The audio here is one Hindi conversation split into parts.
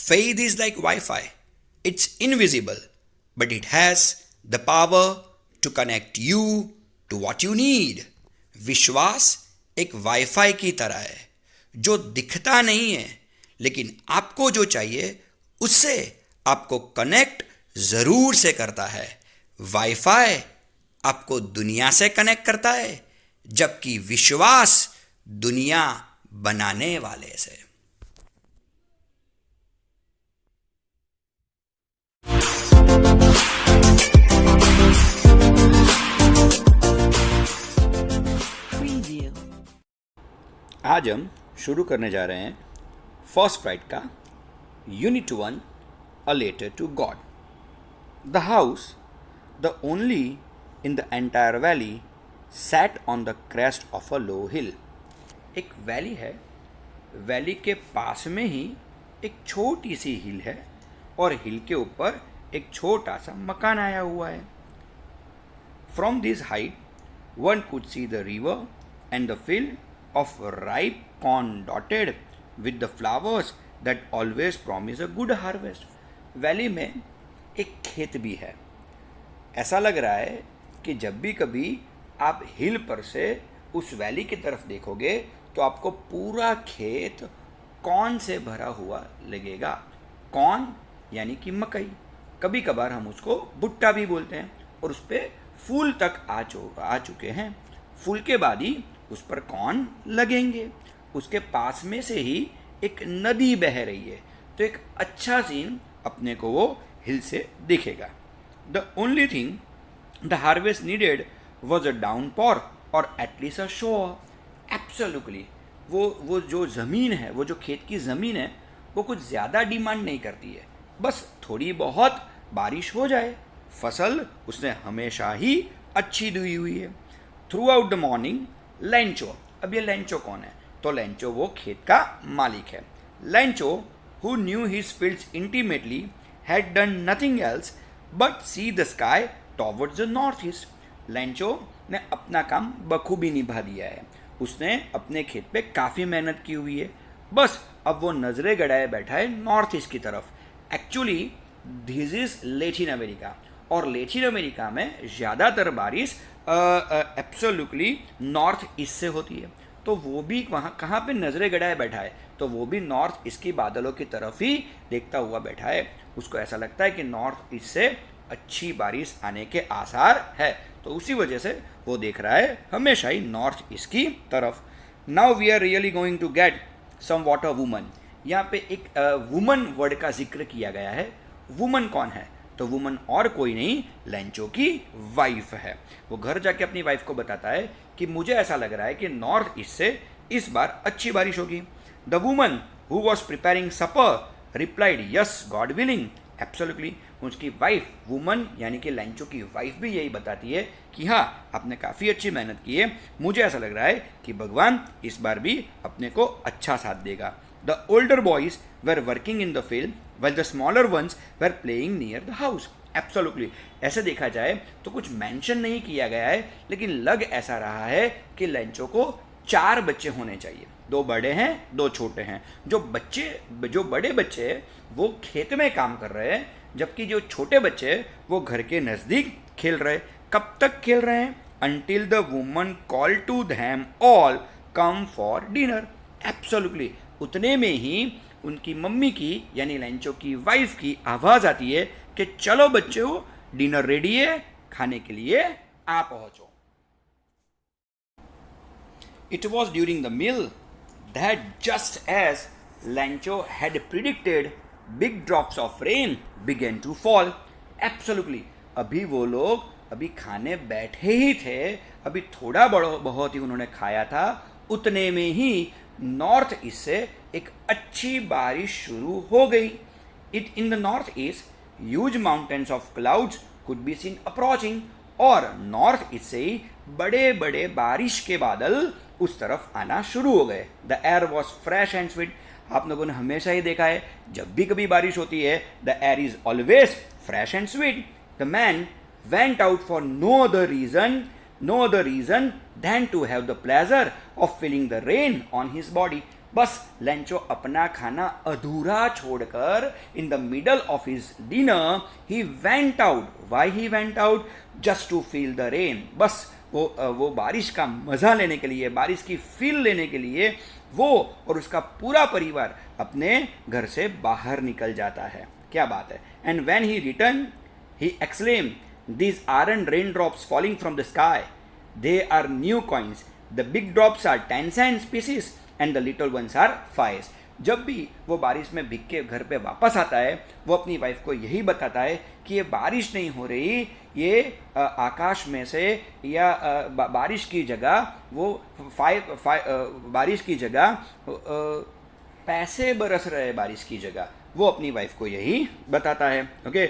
Faith is like Wi Fi, it's invisible, but it has the power to connect you to what you need. विश्वास एक वाईफाई की तरह है जो दिखता नहीं है, लेकिन आपको जो चाहिए उससे आपको कनेक्ट जरूर से करता है. वाईफाई आपको दुनिया से कनेक्ट करता है, जबकि विश्वास दुनिया बनाने वाले से. आज हम शुरू करने जा रहे हैं फर्स्ट फ्राइड का unit 1, a letter to God. The house, the only in the entire valley, sat on the crest of a low hill. एक वैली है, वैली के पास में ही एक छोटी सी हिल है और हिल के ऊपर एक छोटा सा मकान आया हुआ है. From this height one could see the river and the field of ripe corn dotted with the flowers that always promise a good harvest. Valley में एक खेत भी है. ऐसा लग रहा है कि जब भी कभी आप हिल पर से उस वैली की तरफ देखोगे तो आपको पूरा खेत कॉर्न से भरा हुआ लगेगा. कॉर्न यानी कि मकई. कभी कभार हम उसको भुट्टा भी बोलते हैं और उस पर फूल तक आ चुके हैं. फूल के बाद ही उस पर कॉर्न लगेंगे. उसके पास में से ही एक नदी बह रही है, तो एक अच्छा सीन अपने को वो हिल से दिखेगा. The only thing the harvest needed was a downpour or at least अ शोर. एब्सोल्युटली वो जो ज़मीन है, वो जो खेत की ज़मीन है, वो कुछ ज़्यादा डिमांड नहीं करती है. बस थोड़ी बहुत बारिश हो जाए. फसल उसने हमेशा ही अच्छी दी हुई है. Through out the morning Lencho. अब ये लेंचो कौन है? तो लेंचो वो खेत का मालिक है. Lencho, who knew his fields intimately, had done nothing else but see the sky towards the north east. Lencho ने अपना काम बखूबी निभा दिया है. उसने अपने खेत पे काफ़ी मेहनत की हुई है. बस अब वो नज़रें गड़ाए बैठा है नॉर्थ ईस्ट की तरफ. Actually this is Latin America, और लेटिन अमेरिका में ज़्यादातर बारिश एब्सोल्युटली नॉर्थ ईस्ट से होती है. तो वो भी वहाँ कहाँ पे नज़रें गड़ाए बैठा है, तो वो भी नॉर्थ ईस्ट की बादलों की तरफ ही देखता हुआ बैठा है. उसको ऐसा लगता है कि नॉर्थ ईस्ट से अच्छी बारिश आने के आसार है, तो उसी वजह से वो देख रहा है हमेशा ही नॉर्थ ईस्ट की तरफ. Now we are really going to get somewhat a woman. यहाँ पे एक वुमन वर्ड का जिक्र किया गया है. वुमन कौन है? तो वुमन और कोई नहीं, लेंचो की वाइफ है. वो घर जाके अपनी वाइफ को बताता है कि मुझे ऐसा लग रहा है कि नॉर्थ ईस्ट से इस बार अच्छी बारिश होगी. The woman who was preparing supper replied yes God willing. Absolutely उसकी वाइफ, वुमन यानी कि लेंचो की वाइफ भी यही बताती है कि हाँ, आपने काफ़ी अच्छी मेहनत की है, मुझे ऐसा लग रहा है कि भगवान इस बार भी अपने को अच्छा साथ देगा. The older boys were working in the field while the smaller ones were playing near the house. Absolutely. ऐसे देखा जाए तो कुछ मेंशन नहीं किया गया है, लेकिन लग ऐसा रहा है कि लेंचो को 4 बच्चे होने चाहिए. 2 बड़े हैं, 2 छोटे हैं. जो बड़े बच्चे हैं वो खेत में काम कर रहे हैं, जबकि जो छोटे बच्चे हैं वो घर के नज़दीक खेल रहे. कब तक खेल रहे हैं? Until the woman called to them all come for dinner. Absolutely. उतने में ही उनकी मम्मी की यानी लेंचो की वाइफ की आवाज़ आती है कि चलो बच्चों, डिनर रेडी है, खाने के लिए आ पहुंचो. It was during the meal that just as Lencho had predicted big drops of rain began to fall. Absolutely. अभी वो लोग खाने बैठे ही थे, अभी थोड़ा बहुत ही उन्होंने खाया था, उतने में ही नॉर्थ ईस्ट से एक अच्छी बारिश शुरू हो गई. It in the north east huge mountains of clouds could be seen approaching. और नॉर्थ ईस्ट से ही बड़े बड़े बारिश के बादल उस तरफ आना शुरू हो गए. The air was fresh and sweet. आप लोगों ने हमेशा ही देखा है, जब भी कभी बारिश होती है, the air is always fresh and sweet. The man went out for no other reason than to have the pleasure of feeling the rain on his body. बस लेंचो अपना खाना अधूरा छोड़कर in the middle of his dinner he went out. Why he went out? Just to feel the rain. बस वो बारिश का मज़ा लेने के लिए, बारिश की फील लेने के लिए वो और उसका पूरा परिवार अपने घर से बाहर निकल जाता है. क्या बात है. And when he return he exclaim, these aren't raindrops falling from the sky, they are new coins. The big drops are 10 cents pieces and the little ones are 5. जब भी वो बारिश में भीग के घर पे वापस आता है, वो अपनी वाइफ को यही बताता है कि ये बारिश नहीं हो रही, ये आकाश में से या बारिश की जगह वो बारिश की जगह पैसे बरस रहे हैं. बारिश की जगह वो अपनी वाइफ को यही बताता है. ओके.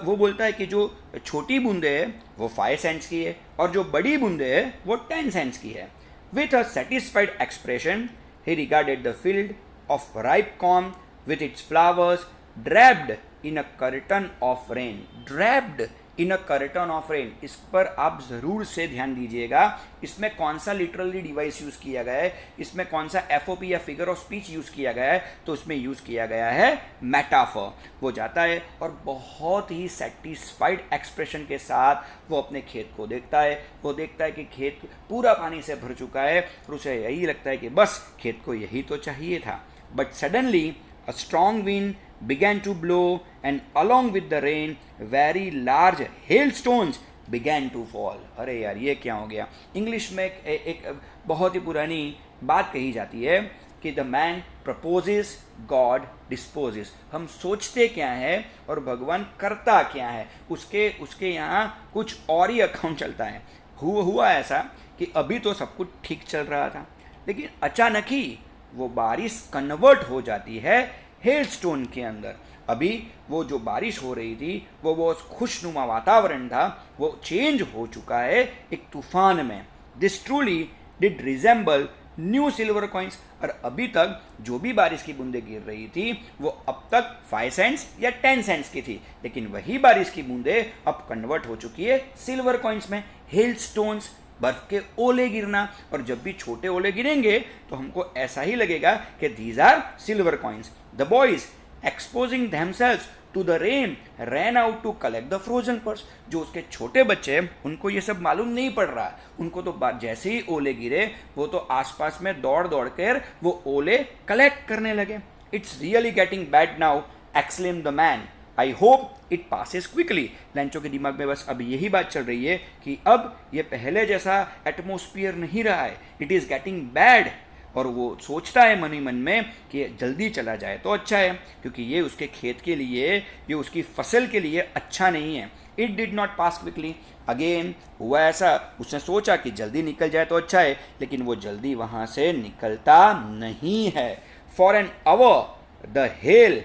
वो बोलता है कि जो छोटी बूंदे है वो 5 सेंट्स की है और जो बड़ी बूंदे है वो 10 सेंट्स की है. With a satisfied expression he regarded the field of ripe corn with its flowers draped in a curtain of rain. Draped in a curtain of rain. इस पर आप ज़रूर से ध्यान दीजिएगा. इसमें कौन सा लिटरली डिवाइस यूज़ किया गया है, इसमें कौन सा एफओपी या फिगर ऑफ स्पीच यूज़ किया गया है, तो इसमें यूज़ किया गया है मेटाफर. वो जाता है और बहुत ही सेटिस्फाइड एक्सप्रेशन के साथ वो अपने खेत को देखता है. वो देखता है कि खेत पूरा पानी से भर चुका है और उसे यही लगता है कि बस खेत को यही तो चाहिए था. But suddenly a strong wind began to blow and along with the rain very large hailstones began to fall. अरे यार ये क्या हो गया. इंग्लिश में एक बहुत ही पुरानी बात कही जाती है कि the man proposes God disposes. हम सोचते क्या है और भगवान करता क्या है, उसके यहाँ कुछ और ही अकाउंट चलता है. हुआ ऐसा कि अभी तो सब कुछ ठीक चल रहा था, लेकिन अचानक ही वो बारिश कन्वर्ट हो जाती है हेलस्टोन के अंदर. अभी वो जो बारिश हो रही थी वो खुशनुमा वातावरण था, वो चेंज हो चुका है एक तूफान में. This truly did resemble new silver coins. और अभी तक जो भी बारिश की बूंदें गिर रही थी वो अब तक 5 सेंट्स या 10 सेंट्स की थी, लेकिन वही बारिश की बूंदें अब कन्वर्ट हो चुकी है सिल्वर कॉइन्स में. हेलस्टोन्स, बर्फ के ओले गिरना. और जब भी छोटे ओले गिरेंगे तो हमको ऐसा ही लगेगा कि these are silver coins. The boys exposing themselves to the rain ran out to collect the frozen pearls. जो उसके छोटे बच्चे उनको ये सब मालूम नहीं पड़ रहा, उनको तो जैसे ही ओले गिरे वो तो आसपास में दौड़ दौड़ कर वो ओले कलेक्ट करने लगे. It's really getting bad now exclaim the man. I hope it passes quickly. Lencho के दिमाग में बस अब यही बात चल रही है कि अब ये पहले जैसा एटमोस्फियर नहीं रहा है, इट इज़ गेटिंग बैड. और वो सोचता है मन ही मन में कि जल्दी चला जाए तो अच्छा है, क्योंकि ये उसके खेत के लिए, ये उसकी फसल के लिए अच्छा नहीं है. It did not pass quickly. Again हुआ ऐसा, उसने सोचा कि जल्दी निकल जाए तो अच्छा है, लेकिन वो जल्दी वहाँ से निकलता नहीं है. For an hour the hell,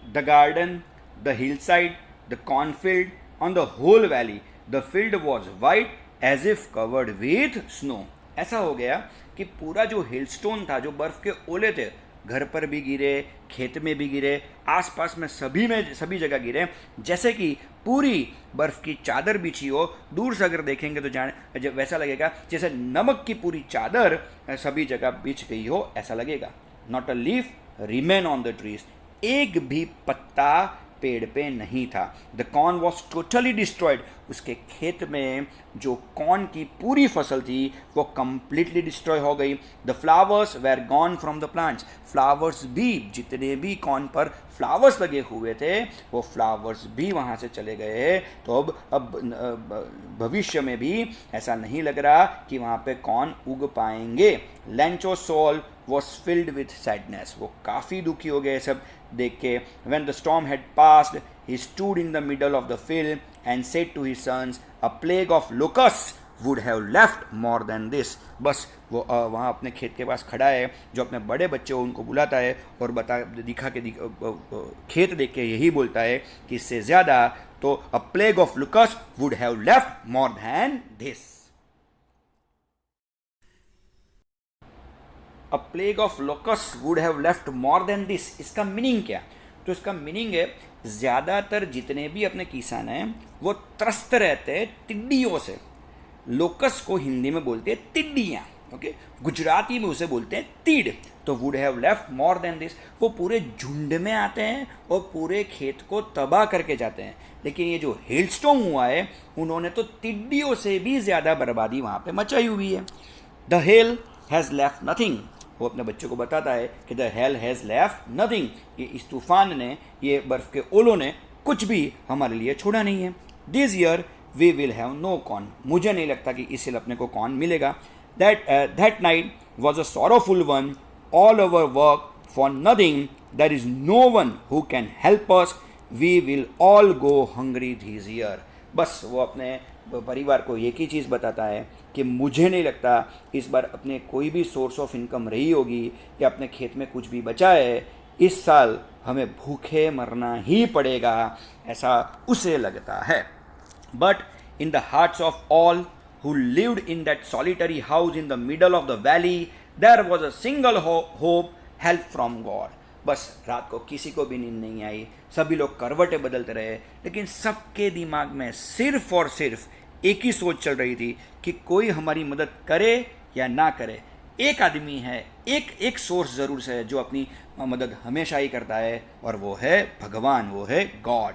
the garden, the hillside, the cornfield, on the whole valley, the field was white as if covered with snow. ऐसा हो गया कि पूरा जो हिलस्टोन था, जो बर्फ के ओले थे, घर पर भी गिरे, खेत में भी गिरे, आसपास में सभी जगह गिरे, जैसे कि पूरी बर्फ की चादर बिछी हो. दूर से अगर देखेंगे तो वैसा लगेगा जैसे नमक की पूरी चादर सभी जगह बिछ गई हो, ऐसा लगेगा. Not a leaf remain on the trees. एक भी पत्ता पेड़ पे नहीं था. The corn was totally destroyed. उसके खेत में जो कॉर्न की पूरी फसल थी वो कंप्लीटली डिस्ट्रॉय हो गई. The flowers were gone from the plants. Flowers भी, जितने भी कॉर्न पर फ्लावर्स लगे हुए थे वो फ्लावर्स भी वहाँ से चले गए. तो अब भविष्य में भी ऐसा नहीं लग रहा कि वहाँ पे कॉर्न उग पाएंगे. Lencho soul was filled with sadness. वो काफ़ी दुखी हो गए सब देख के. When the storm had passed, he stood in the middle of the field and said to his sons, a plague of locusts would have left more than this. बस वो वहाँ अपने खेत के पास खड़ा है, जो अपने बड़े बच्चे हो उनको बुलाता है और खेत देख के यही बोलता है कि इससे ज़्यादा तो a plague of locusts would have left more than this. A plague of locusts would have left more than this. इसका मीनिंग क्या? तो इसका मीनिंग है ज़्यादातर जितने भी अपने किसान हैं वो त्रस्त रहते हैं टिड्डियों से. लोकस को हिंदी में बोलते हैं टिड्डियाँ. ओके, गुजराती में उसे बोलते हैं तीड़। तो would have left more than this, वो पूरे झुंड में आते हैं और पूरे खेत को तबाह करके जाते हैं। लेकिन ये जो हेलस्टॉर्म हुआ है, उन्होंने तो टिड्डियों से भी ज़्यादा बर्बादी वहाँ पे मचाई हुई है। The hell has left nothing, वो अपने बच्चों को बताता है कि the hell has left nothing, ये इस तूफान ने, ये बर्फ़ के ओलों ने कुछ भी हमारे लिए छोड़ा नहीं है। This year we will have no corn, मुझे नहीं लगता कि इस साल अपने को कॉर्न मिलेगा। That night was a sorrowful one, all over work for nothing, there is no one who can help us, we will all go hungry this year. बस वो अपने परिवार को एक ही चीज़ बताता है कि मुझे नहीं लगता इस बार अपने कोई भी सोर्स ऑफ इनकम रही होगी या अपने खेत में कुछ भी बचा है, इस साल हमें भूखे मरना ही पड़ेगा, ऐसा उसे लगता है। But in the hearts of all who lived in that solitary house in the middle of the valley, there was a single hope, help from God. बस रात को किसी को भी नींद नहीं आई, सभी लोग करवटें बदलते रहे, लेकिन सबके दिमाग में सिर्फ और सिर्फ एक ही सोच चल रही थी कि कोई हमारी मदद करे या ना करे। एक आदमी है, एक सोर्स ज़रूर से है जो अपनी मदद हमेशा ही करता है, और वो है भगवान, वो है God.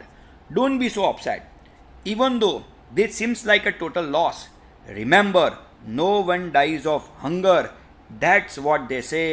Don't be so upset even though this seems like a total loss, remember no one dies of hunger, that's what they say,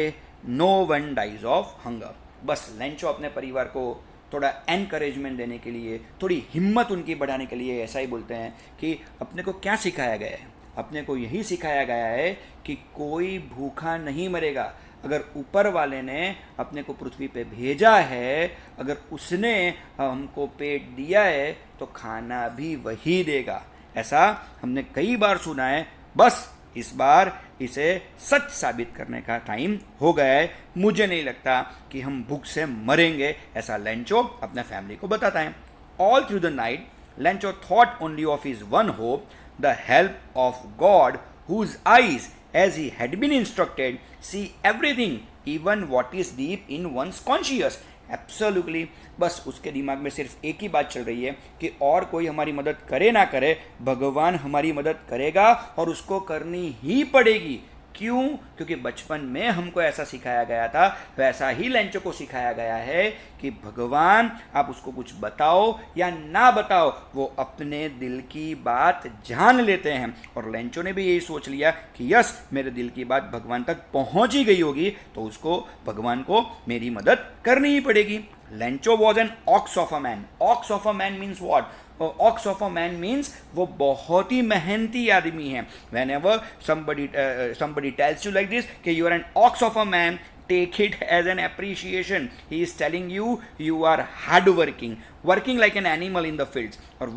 no one dies of hunger। बस लेंचो अपने परिवार को थोड़ा एनकरेजमेंट देने के लिए, थोड़ी हिम्मत उनकी बढ़ाने के लिए ऐसा ही बोलते हैं कि अपने को क्या सिखाया गया है, अपने को यही सिखाया गया है कि कोई भूखा नहीं मरेगा। अगर ऊपर वाले ने अपने को पृथ्वी पे भेजा है, अगर उसने हमको पेट दिया है तो खाना भी वही देगा, ऐसा हमने कई बार सुना है। बस इस बार इसे सच साबित करने का टाइम हो गया है। मुझे नहीं लगता कि हम भूख से मरेंगे, ऐसा लेंचो अपने फैमिली को बताता है। All through the night Lencho thought only of his one hope, the help of God, whose eyes as he had been instructed see everything, even what is deep in one's conscious। Absolutely, बस उसके दिमाग में सिर्फ एक ही बात चल रही है कि और कोई हमारी मदद करे ना करे, भगवान हमारी मदद करेगा और उसको करनी ही पड़ेगी। क्यों? क्योंकि बचपन में हमको ऐसा सिखाया गया था, वैसा ही लेंचो को सिखाया गया है कि भगवान, आप उसको कुछ बताओ या ना बताओ, वो अपने दिल की बात जान लेते हैं। और लेंचो ने भी यही सोच लिया कि यस, मेरे दिल की बात भगवान तक पहुंच ही गई होगी, तो उसको, भगवान को मेरी मदद करनी ही पड़ेगी। Lencho was an ox of a man. Ox of a man means what? Ox of a man means वो बहुत ही मेहनती आदमी है। When ever somebody tells you like this कि you are an ox of a man, take it as an appreciation, he is telling you you are hard working like an animal in the fields। और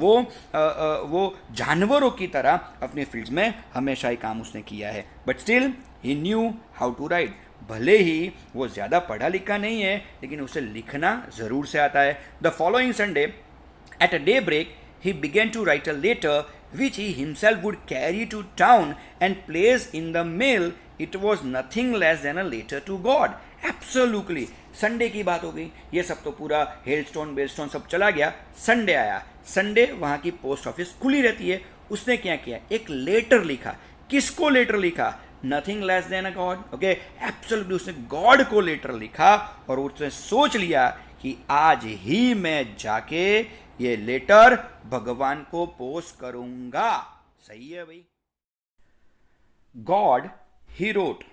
वो जानवरों की तरह अपने फील्ड्स में हमेशा ही काम उसने किया है। But still he knew how to write। भले ही वो ज़्यादा पढ़ा लिखा नहीं है, लेकिन उसे लिखना ज़रूर से आता है। The following Sunday at a daybreak, he began to write a letter which he himself would carry to town and place in the mail। It was nothing less than a letter to God। Absolutely, Sunday की बात हो गई, ये सब तो पूरा हेलस्टोन बेलस्टोन सब चला गया। संडे आया, संडे वहाँ की पोस्ट ऑफिस खुली रहती है। उसने क्या किया? एक लेटर लिखा। किसको लेटर लिखा? नथिंग लेस देन अ गॉड। ओके, एब्सोल्युटली उसने गॉड को लेटर लिखा और उसने सोच लिया कि आज ही मैं जाके ये लेटर भगवान को पोस्ट करूंगा। सही है भाई। God, he wrote,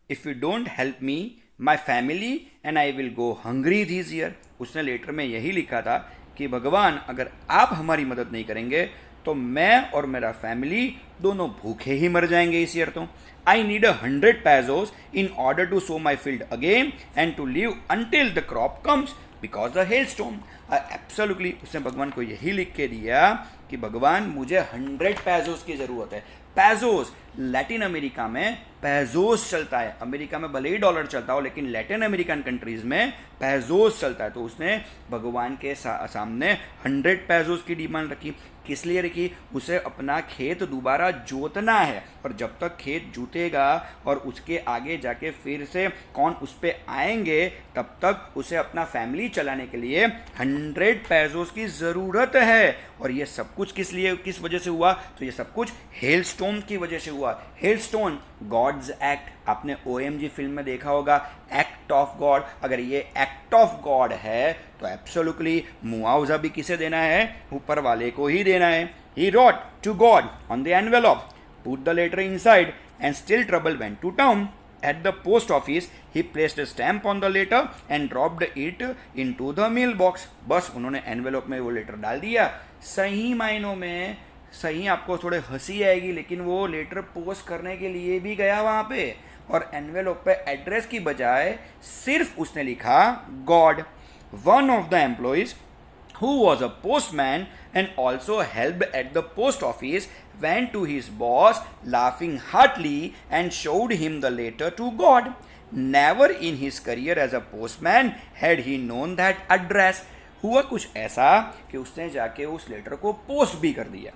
if you don't help me my family and I will go hungry this year. उसने लेटर में यही लिखा था कि भगवान, अगर आप हमारी मदद नहीं करेंगे तो मैं और मेरा फैमिली दोनों भूखे ही मर जाएंगे इस ईयर। तो I need 100 pesos in order to sow my field again and to live until the crop comes because the hailstorm। Absolutely उसने भगवान को यही लिख के दिया कि भगवान, मुझे 100 pesos की ज़रूरत है। पैजोस, लैटिन अमेरिका में पैजोस चलता है। अमेरिका में भले ही डॉलर चलता हो, लेकिन लैटिन अमेरिकन कंट्रीज़ में पैजोस चलता है। तो उसने भगवान के सामने 100 pesos की डिमांड रखी। किस लिए रखी? उसे अपना खेत दोबारा जोतना है, और जब तक खेत जूतेगा और उसके आगे जाके फिर से कौन उस पर आएंगे, तब तक उसे अपना फैमिली चलाने के लिए 100 pesos की ज़रूरत है। और ये सब कुछ किस वजह से हुआ? तो ये सब कुछ हेलस्टॉर्म की वजह से हुआ। हुआ। हेलस्टोन, गॉड्स एक्ट, आपने OMG फिल्म में देखा होगा, एक्ट ऑफ गॉड। अगर ये एक्ट ऑफ गॉड है तो एब्सोल्युटली मुआवजा भी किसे देना है? ऊपर वाले को ही देना है। ही wrote to God on the envelope, put the letter inside, and still trouble went to town. At the post office, he placed a stamp on the letter and dropped it into the mailbox. बस उन्होंने एनवेलोप में वो लेटर डाल दिया। सही मायनों में सही, आपको थोड़े हंसी आएगी, लेकिन वो लेटर पोस्ट करने के लिए भी गया वहाँ पे, और एनवेलोप पे एड्रेस की बजाय सिर्फ उसने लिखा God. One of the employees who was a postman and also helped at the post office, went to his boss laughing heartily and showed him the letter to God. Never in his career as a postman had he known that address. हुआ कुछ ऐसा कि उसने जाके उस लेटर को पोस्ट भी कर दिया।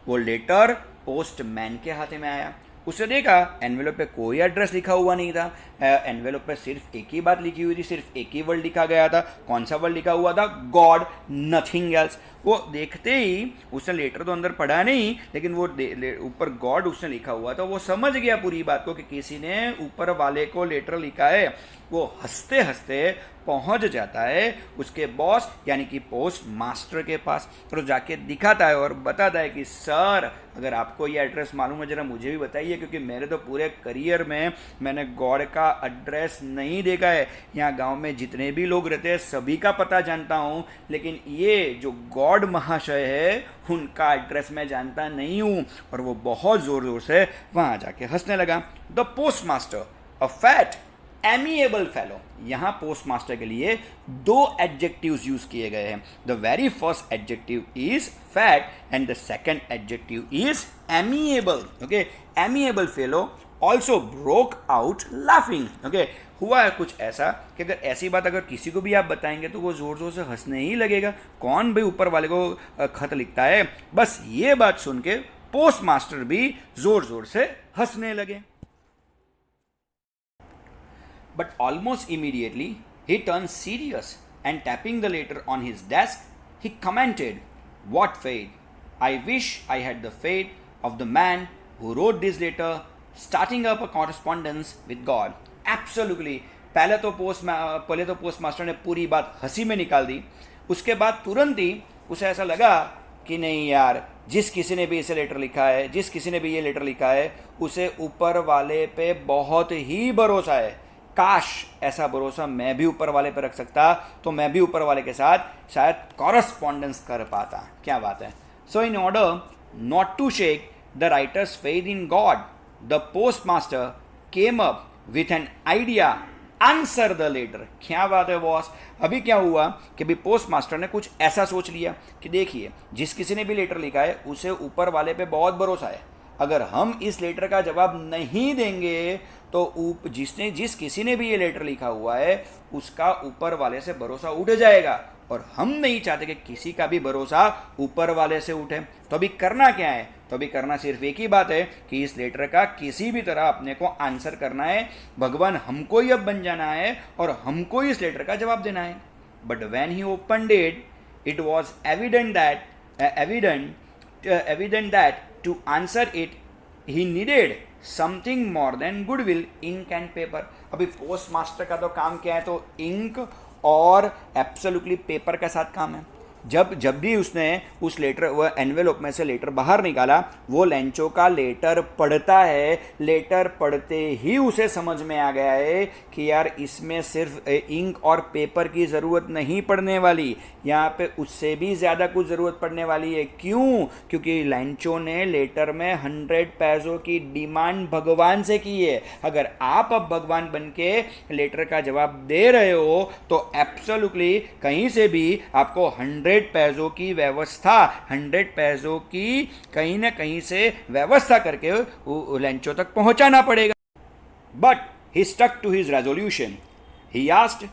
वो लेटर पोस्टमैन के हाथ में आया, उसने देखा एनवेलोप पे कोई एड्रेस लिखा हुआ नहीं था, एनवेलोप पे सिर्फ एक ही बात लिखी हुई थी, सिर्फ एक ही वर्ड लिखा गया था। कौन सा वर्ड लिखा हुआ था? God, nothing else. वो देखते ही, उसने लेटर तो अंदर पढ़ा नहीं, लेकिन वो ऊपर गॉड उसने लिखा हुआ था, वो समझ गया पूरी बात को कि किसी ने ऊपर वाले को लेटर लिखा है। वो हंसते हंसते पहुंच जाता है उसके बॉस यानी कि पोस्ट मास्टर के पास, तो जाके दिखाता है और बताता है कि सर, अगर आपको ये एड्रेस मालूम है जरा मुझे भी बताइए, क्योंकि मेरे तो पूरे करियर में मैंने गॉड का एड्रेस नहीं देखा है। यहाँ गांव में जितने भी लोग रहते हैं सभी का पता जानता हूँ, लेकिन ये जो गॉड महाशय है उनका एड्रेस मैं जानता नहीं हूँ। और वो बहुत ज़ोर ज़ोर से वहाँ जाके हंसने लगा। The post master, a fat amiable fellow. यहाँ पोस्ट मास्टर के लिए दो एडजेक्टिव्स यूज किए गए हैं। The very first adjective is fat and the second adjective is amiable. Okay, amiable fellow also broke out laughing. Okay, हुआ है कुछ ऐसा कि अगर ऐसी बात अगर किसी को भी आप बताएंगे तो वो जोर जोर से हंसने ही लगेगा। कौन भाई ऊपर वाले को खत लिखता है? बस ये बात सुन के पोस्ट मास्टर भी जोर जोर से हंसने लगे। But almost immediately he turned serious and tapping the letter on his desk, he commented, "What fate! I wish I had the fate of the man who wrote this letter, starting up a correspondence with God." Absolutely. पहले तो पोस्ट मास्टर ने पूरी बात हंसी में निकाल दी। उसके बाद तुरंत ही उसे ऐसा लगा कि नहीं यार, जिस किसी ने भी इसे लेटर लिखा है, जिस किसी ने भी ये लेटर लिखा है, उसे ऊपर वाले पे बहुत ही भरोसा है। काश ऐसा भरोसा मैं भी ऊपर वाले पर रख सकता तो मैं भी ऊपर वाले के साथ शायद कॉरस्पॉन्डेंस कर पाता। क्या बात है। So in order not to shake the writer's faith in God, the postmaster came up with an idea, answer the letter. क्या बात है बॉस। अभी क्या हुआ कि अभी पोस्ट मास्टर ने कुछ ऐसा सोच लिया कि देखिए, जिस किसी ने भी लेटर लिखा है उसे ऊपर वाले पे बहुत भरोसा है। अगर हम इस लेटर का जवाब नहीं देंगे तो जिस किसी ने भी ये लेटर लिखा हुआ है उसका ऊपर वाले से भरोसा उठ जाएगा, और हम नहीं चाहते कि किसी का भी भरोसा ऊपर वाले से उठे। तो अभी करना क्या है? तो अभी करना सिर्फ एक ही बात है कि इस लेटर का किसी भी तरह अपने को आंसर करना है। भगवान हमको ही अब बन जाना है और हमको ही इस लेटर का जवाब देना है। But when he opened it was evident that to answer it he needed something more than goodwill, ink and paper. अभी पोस्ट मास्टर का तो काम क्या है? तो इंक और एब्सोल्युटली पेपर का साथ काम है। जब भी उसने उस लेटर, वह एनवेलोप में से लेटर बाहर निकाला, वो लेंचो का लेटर पढ़ता है। लेटर पढ़ते ही उसे समझ में आ गया है कि यार इसमें सिर्फ इंक और पेपर की ज़रूरत नहीं पड़ने वाली, यहाँ पे उससे भी ज़्यादा कुछ ज़रूरत पड़ने वाली है। क्यों? क्योंकि लेंचो ने लेटर में 100 पैसों की डिमांड भगवान से की है। अगर आप अब भगवान बन के लेटर का जवाब दे रहे हो तो एब्सोल्युटली कहीं से भी आपको 100 पैसों की व्यवस्था, 100 पैसों की कहीं ना कहीं से व्यवस्था करके लेंचो तक पहुंचाना पड़ेगा। But he stuck to his resolution. He asked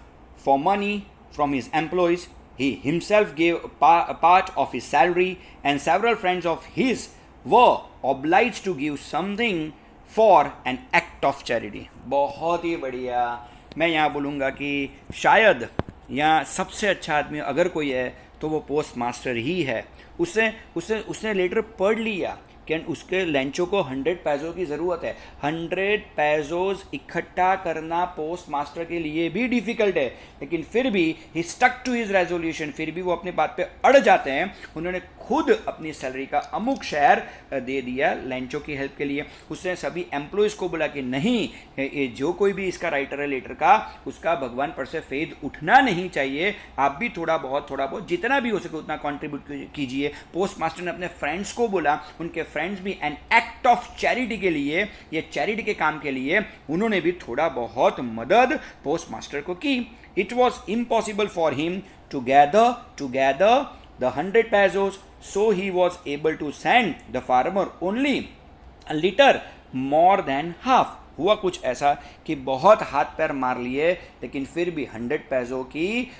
for money from his employees. He himself gave a part of his salary, and several friends of his were obliged to give something for an act of charity. बहुत ही बढ़िया। मैं यहाँ बोलूँगा कि शायद यहाँ सबसे अच्छा आदमी अगर कोई है तो वो पोस्ट मास्टर ही है। उसने लेटर पढ़ लिया, कि उसके लेंचो को 100 पैसों की ज़रूरत है। 100 पैसोज इकट्ठा करना पोस्ट मास्टर के लिए भी डिफ़िकल्ट है, लेकिन फिर भी ही स्टक टू हिज रेजोल्यूशन, फिर भी वो अपनी बात पे अड़ जाते हैं। उन्होंने खुद अपनी सैलरी का अमुक शेयर दे दिया लेंचो की हेल्प के लिए। उसने सभी एम्प्लॉयज़ को बोला कि नहीं, ये जो कोई भी इसका राइटर है लेटर का, उसका भगवान पर से फेद उठना नहीं चाहिए, आप भी थोड़ा बहुत जितना भी हो सके उतना कंट्रीब्यूट कीजिए। पोस्ट मास्टर ने अपने फ्रेंड्स को बोला, उनके फ्रेंड्स भी एन एक्ट ऑफ चैरिटी के लिए, ये चैरिटी के काम के लिए उन्होंने भी थोड़ा बहुत मदद पोस्ट मास्टर को की। It was impossible for him to gather the 100 pesos, so he was able to send the farmer only a little more than half. हुआ कुछ ऐसा कि बहुत हाथ पैर मार लिए, लेकिन फिर भी 100 पैसों की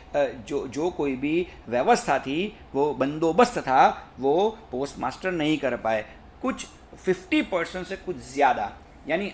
जो कोई भी व्यवस्था थी, वो बंदोबस्त था, वो पोस्ट मास्टर नहीं कर पाए। कुछ 50% से कुछ ज़्यादा, यानी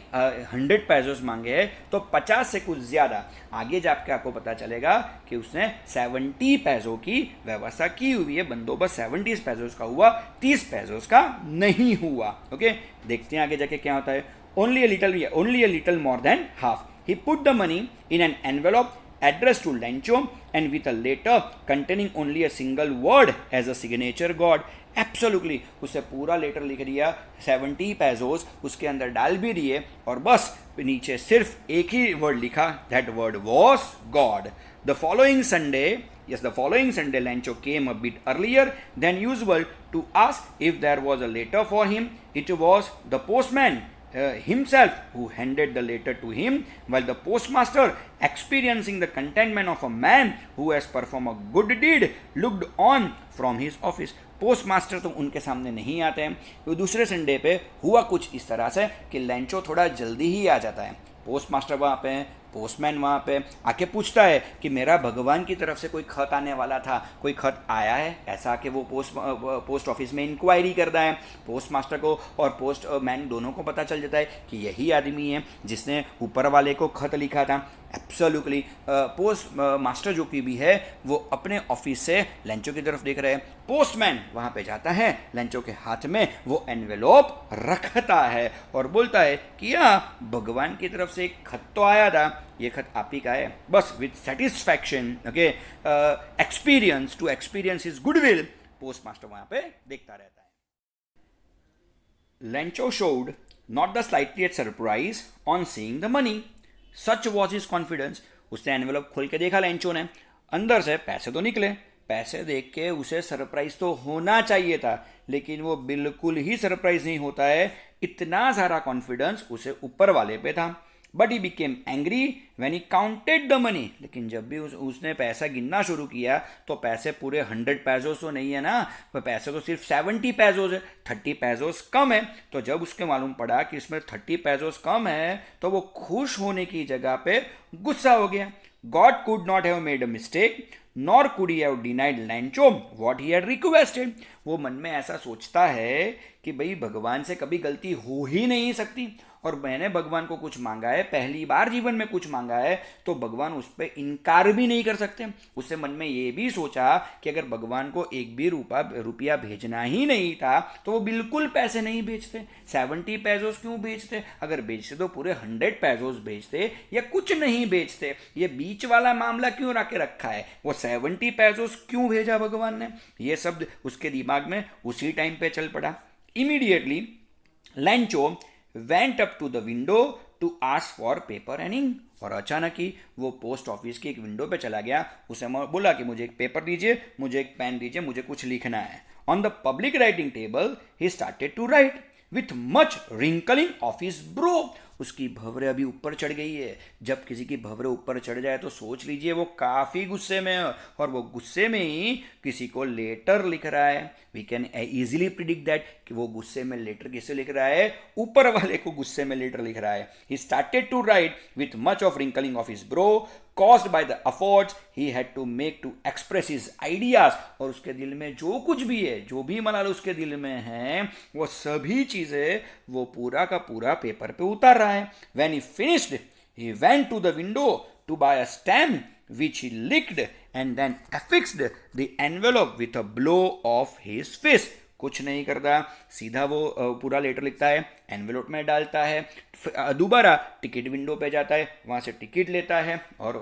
100 पैसों मांगे हैं तो 50 से कुछ ज़्यादा। आगे जाके आपको पता चलेगा कि उसने 70 पैसों की व्यवस्था की हुई है। बंदोबस्त 70 पैसों का हुआ, 30 पैसों का नहीं हुआ। ओके, देखते हैं आगे जाके क्या होता है। only a little more than half. He put the money in an envelope addressed to Lencho and with a letter containing only a single word as a signature God. Absolutely उससे पूरा लेटर लिख दिया, 70 पैसोज उसके अंदर डाल भी दिए और बस नीचे सिर्फ एक ही वर्ड लिखा, that word was God. The following Sunday Lencho came a bit earlier than usual to ask if there was a letter for him. It was the postman himself who handed the letter to him, while the postmaster, experiencing the contentment of a man who has performed a good deed, looked on from his office. Post master तो उनके सामने नहीं आते हैं। तो दूसरे संडे पे हुआ कुछ इस तरह से कि लेंचो थोड़ा जल्दी ही आ जाता है। पोस्ट मास्टर वहाँ पे, पोस्टमैन वहाँ पे आके पूछता है कि मेरा भगवान की तरफ से कोई खत आने वाला था, कोई खत आया है? ऐसा कि वो पोस्ट ऑफिस में इंक्वायरी करता है। पोस्ट मास्टर को और पोस्ट मैन दोनों को पता चल जाता है कि यही आदमी है जिसने ऊपर वाले को खत लिखा था। एब्सोल्युटली पोस्ट मास्टर जो कि भी है वो अपने ऑफिस से लेंचो की तरफ देख रहे हैं। पोस्टमैन वहाँ पे जाता है, लेंचो के हाथ में वो एनवेलोप रखता है और बोलता है कि हाँ, भगवान की तरफ से एक खत तो आया था, ये खत आप ही का है। बस with satisfaction, okay, experience his goodwill, post master वहाँ पे देखता रहता है। Lencho showed not the slightest surprise on seeing the money. Such was his confidence. उसने एनवेलप खोल के देखा लेंचो ने, अंदर से पैसे तो निकले। पैसे देख के उसे सरप्राइज तो होना चाहिए था, लेकिन वो बिल्कुल ही सरप्राइज नहीं होता है। इतना सारा कॉन्फिडेंस उसे ऊपर वाले पे था। But he became angry when he counted the money. लेकिन जब भी उसने पैसा गिनना शुरू किया तो पैसे पूरे 100 पैसों तो नहीं है ना, वो पैसे तो सिर्फ 70 पैसों है, 30 पैसों कम है। तो जब उसके मालूम पड़ा कि इसमें 30 पैसों कम है तो वो खुश होने की जगह पे गुस्सा हो गया। God could not have made a mistake nor could he have denied Lencho what he had requested. वो मन में ऐसा सोचता है कि भाई भगवान से कभी गलती हो ही नहीं सकती, और मैंने भगवान को कुछ मांगा है, पहली बार जीवन में कुछ मांगा है, तो भगवान उस पर इनकार भी नहीं कर सकते। उससे मन में ये भी सोचा कि अगर भगवान को एक भी रुपया भेजना ही नहीं था तो वो बिल्कुल पैसे नहीं भेजते। 70 पैसों क्यों भेजते? अगर भेजते तो पूरे 100 पैसों भेजते या कुछ नहीं भेजते। ये बीच वाला मामला क्यों रखा है? वो 70 पैसों क्यों भेजा भगवान ने? ये शब्द उसके दिमाग में उसी टाइम पे चल पड़ा। Immediately Lencho went up to the window to ask for paper and ink. और अचानक ही वो पोस्ट ऑफिस की एक विंडो पे चला गया। उसे बोला कि मुझे एक पेपर दीजिए, मुझे एक पेन दीजिए, मुझे कुछ लिखना है। On the public writing table he started to write with much wrinkling of his brow. उसकी भवरे अभी ऊपर चढ़ गई है। जब किसी की भवरे ऊपर चढ़ जाए तो सोच लीजिए वो काफ़ी गुस्से में है, और वो गुस्से में ही किसी को लेटर लिख रहा है। We can easily predict that कि वो गुस्से में लेटर किसे लिख रहा है? ऊपर वाले को गुस्से में लेटर लिख रहा है। He started to write with much of wrinkling of his brow caused by the efforts he had to make to express his ideas। और उसके दिल में जो कुछ भी है, जो भी मलाल उसके दिल में है, वो सभी चीजें वो पूरा का पूरा पेपर पे उतार रहा है। When he finished, he went to the window to buy a stamp which he licked and then affixed the envelope with a blow of his fist। कुछ नहीं करता, सीधा वो पूरा लेटर लिखता है, एनवेलोप में डालता है, दोबारा टिकट विंडो पे जाता है, वहाँ से टिकट लेता है और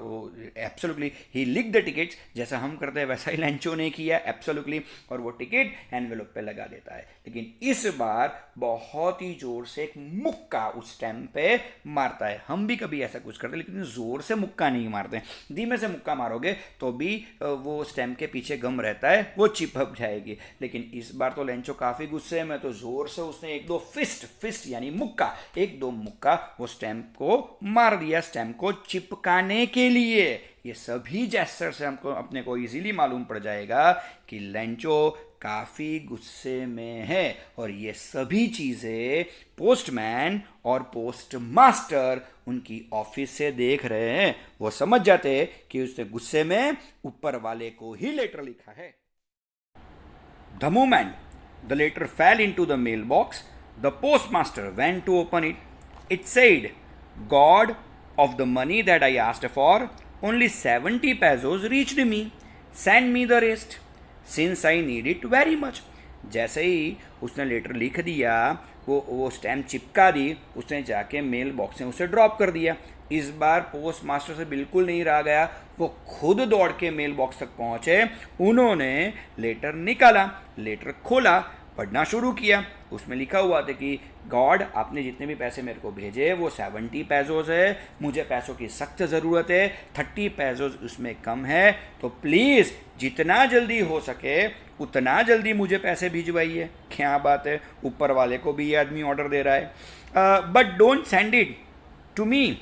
एब्सोल्युटली ही लिख द टिकट्स, जैसा हम करते हैं वैसा ही लैंचो ने किया एब्सोल्युटली, और वो टिकट एनवेलोप पे लगा देता है। लेकिन इस बार बहुत ही जोर से एक मुक्का उस स्टैम्प पे मारता है। हम भी कभी ऐसा कुछ करते हैं, लेकिन जोर से मुक्का नहीं मारते, धीमे से मुक्का मारोगे तो भी वो स्टैम्प के पीछे गम रहता है, वो चिपक जाएगी। लेकिन इस बार तो लेंचो काफी गुस्से में, तो जोर से उसने एक दो फिस्ट यानी मुक्का, एक दो मुक्का वो स्टैम्प को मार दिया, स्टैम्प को चिपकाने के लिए। ये सभी जेस्चर से हमको अपने को इजीली मालूम पड़ जाएगा कि लेंचो काफी गुस्से में है, और ये सभी चीजें पोस्टमैन और पोस्ट मास्टर उनकी ऑफिस से देख रहे हैं। वो समझ जाते हैं कि उसने गुस्से में ऊपर वाले को ही लेटर लिखा है। The moment the letter fell into the mailbox, the postmaster went to open it. It said, God, of the money that I asked for, only 70 pesos reached me. Send me the rest, since I need it very much. जैसे ही उसने लेटर लिख दिया, वो स्टैम्प चिपका दी, उसने जाके मेल बॉक्स में उसे ड्रॉप कर दिया। इस बार पोस्ट मास्टर से बिल्कुल नहीं रहा गया, वो खुद दौड़ के मेल बॉक्स तक पहुंचे, उन्होंने लेटर निकाला, लेटर खोला, पढ़ना शुरू किया। उसमें लिखा हुआ था कि गॉड, आपने जितने भी पैसे मेरे को भेजे वो 70 पैसोज है, मुझे पैसों की सख्त ज़रूरत है, 30 पैसोज उसमें कम है, तो प्लीज़ जितना जल्दी हो सके उतना जल्दी मुझे पैसे भिजवाइए। क्या बात है, ऊपर वाले को भी ये आदमी ऑर्डर दे रहा है। But don't send it to me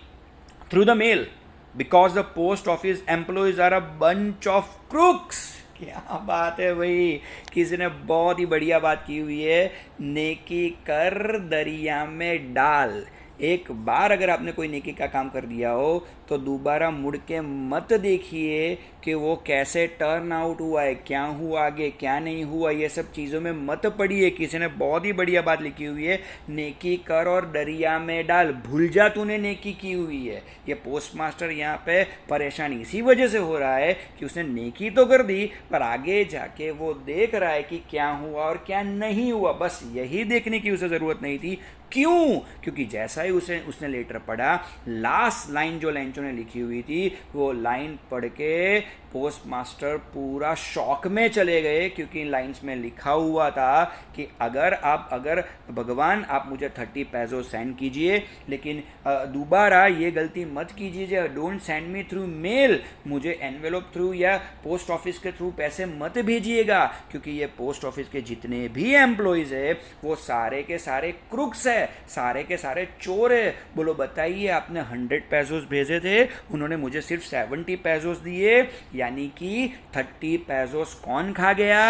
through the mail because the post office employees are a bunch of crooks. क्या बात है भाई, किसी ने बहुत ही बढ़िया बात की हुई है, नेकी कर दरिया में डाल। एक बार अगर आपने कोई नेकी का काम कर दिया हो तो दोबारा मुड़ के मत देखिए कि वो कैसे टर्न आउट हुआ है, क्या हुआ आगे, क्या नहीं हुआ, ये सब चीज़ों में मत पड़िए। किसी ने बहुत ही बढ़िया बात लिखी हुई है, नेकी कर और दरिया में डाल, भूल जा तूने नेकी की हुई है। ये पोस्ट मास्टर यहाँ पे परेशान इसी वजह से हो रहा है कि उसने नेकी तो कर दी, पर आगे जाके वो देख रहा है कि क्या हुआ और क्या नहीं हुआ। बस यही देखने की उसे ज़रूरत नहीं थी। क्यों? क्योंकि जैसा ही उसने लेटर पढ़ा, लास्ट लाइन जो लेंचो ने लिखी हुई थी, वो लाइन पढ़ के पोस्ट मास्टर पूरा शॉक में चले गए, क्योंकि इन लाइन्स में लिखा हुआ था कि अगर भगवान आप मुझे 30 पैसों सेंड कीजिए, लेकिन दोबारा ये गलती मत कीजिए, don't send me through mail, मुझे एनवेलोप थ्रू या पोस्ट ऑफिस के थ्रू पैसे मत भेजिएगा, क्योंकि ये पोस्ट ऑफिस के जितने भी एम्प्लॉयज है वो सारे के सारे क्रुक्स है, सारे के सारे चोर है। बोलो बताइए, आपने 100 पैसोस भेजे थे, उन्होंने मुझे सिर्फ 70 पैसोस दिए, यानी कि 30 पैसोस कौन खा गया?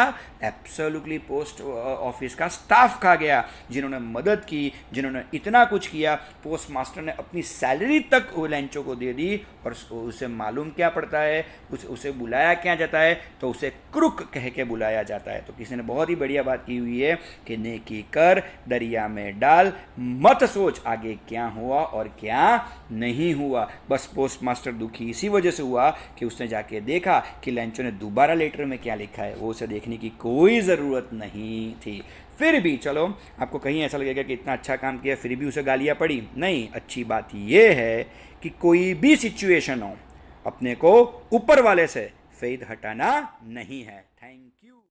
एब्सोल्युटली पोस्ट ऑफिस का स्टाफ खा गया, जिन्होंने मदद की, जिन्होंने इतना कुछ किया। पोस्ट मास्टर ने अपनी सैलरी तक लेंचो को दे दी, और उसे मालूम क्या पड़ता है, उसे बुलाया क्या जाता है? तो उसे क्रुक कह के बुलाया जाता है। तो किसी ने बहुत ही बढ़िया बात की हुई है कि नेकी कर दरिया में डाल, मत सोच आगे क्या हुआ और क्या नहीं हुआ। बस पोस्ट मास्टर दुखी इसी वजह से हुआ कि उसने जाके देखा कि लेंचो ने दोबारा लेटर में क्या लिखा है, वो उसे देखने की कोई ज़रूरत नहीं थी। फिर भी चलो, आपको कहीं ऐसा लगेगा कि इतना अच्छा काम किया फिर भी उसे गालियाँ पड़ी, नहीं। अच्छी बात यह है कि कोई भी सिचुएशन हो, अपने को ऊपर वाले से फेद हटाना नहीं है।